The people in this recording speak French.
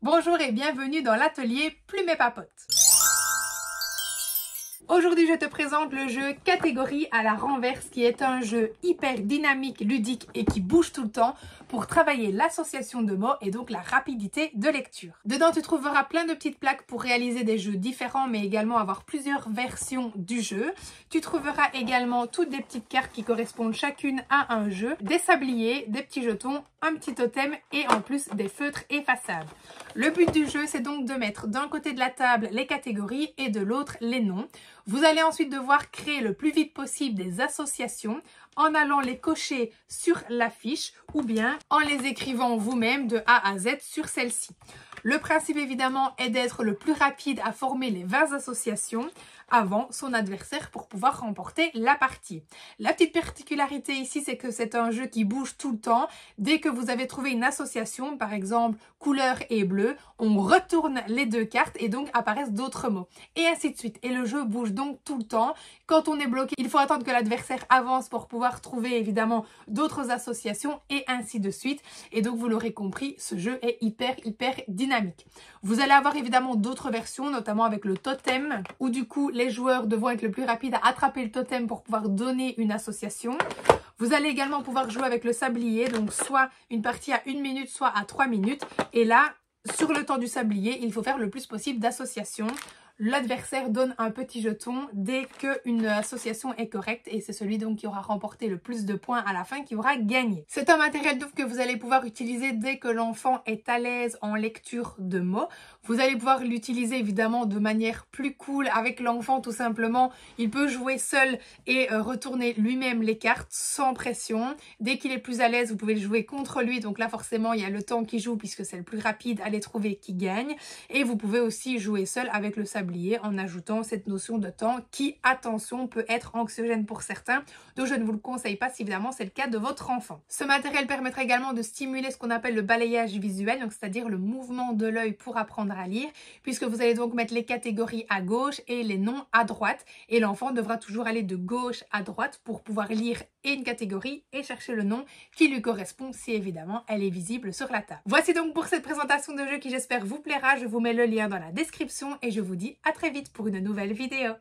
Bonjour et bienvenue dans l'atelier Plume et Papote. Aujourd'hui, je te présente le jeu Catégorie à la renverse qui est un jeu hyper dynamique, ludique et qui bouge tout le temps pour travailler l'association de mots et donc la rapidité de lecture. Dedans, tu trouveras plein de petites plaques pour réaliser des jeux différents mais également avoir plusieurs versions du jeu. Tu trouveras également toutes des petites cartes qui correspondent chacune à un jeu, des sabliers, des petits jetons, un petit totem et en plus des feutres effaçables. Le but du jeu, c'est donc de mettre d'un côté de la table les catégories et de l'autre les noms. Vous allez ensuite devoir créer le plus vite possible des associations en allant les cocher sur la fiche ou bien en les écrivant vous-même de A à Z sur celle-ci. Le principe évidemment est d'être le plus rapide à former les 20 associations avant son adversaire pour pouvoir remporter la partie. La petite particularité ici, c'est que c'est un jeu qui bouge tout le temps. Dès que vous avez trouvé une association, par exemple couleur et bleu, on retourne les deux cartes et donc apparaissent d'autres mots. Et ainsi de suite. Et le jeu bouge donc tout le temps. Quand on est bloqué, il faut attendre que l'adversaire avance pour pouvoir trouver évidemment d'autres associations et ainsi de suite. Et donc vous l'aurez compris, ce jeu est hyper dynamique. Vous allez avoir évidemment d'autres versions, notamment avec le totem, où du coup les joueurs devront être le plus rapides à attraper le totem pour pouvoir donner une association. Vous allez également pouvoir jouer avec le sablier, donc soit une partie à 1 minute, soit à 3 minutes. Et là, sur le temps du sablier, il faut faire le plus possible d'associations. L'adversaire donne un petit jeton dès qu'une association est correcte et c'est celui donc qui aura remporté le plus de points à la fin qui aura gagné. C'est un matériel que vous allez pouvoir utiliser dès que l'enfant est à l'aise en lecture de mots. Vous allez pouvoir l'utiliser évidemment de manière plus cool avec l'enfant tout simplement. Il peut jouer seul et retourner lui-même les cartes sans pression. Dès qu'il est plus à l'aise, vous pouvez le jouer contre lui. Donc là forcément il y a le temps qui joue puisque c'est le plus rapide à les trouver qui gagne. Et vous pouvez aussi jouer seul avec le sablier en ajoutant cette notion de temps qui, attention, peut être anxiogène pour certains. Donc je ne vous le conseille pas si évidemment c'est le cas de votre enfant. Ce matériel permettra également de stimuler ce qu'on appelle le balayage visuel, donc c'est-à-dire le mouvement de l'œil pour apprendre à lire, puisque vous allez donc mettre les catégories à gauche et les noms à droite. Et l'enfant devra toujours aller de gauche à droite pour pouvoir lire et une catégorie et chercher le nom qui lui correspond si évidemment elle est visible sur la table. Voici donc pour cette présentation de jeu qui j'espère vous plaira. Je vous mets le lien dans la description et je vous dis à très vite pour une nouvelle vidéo.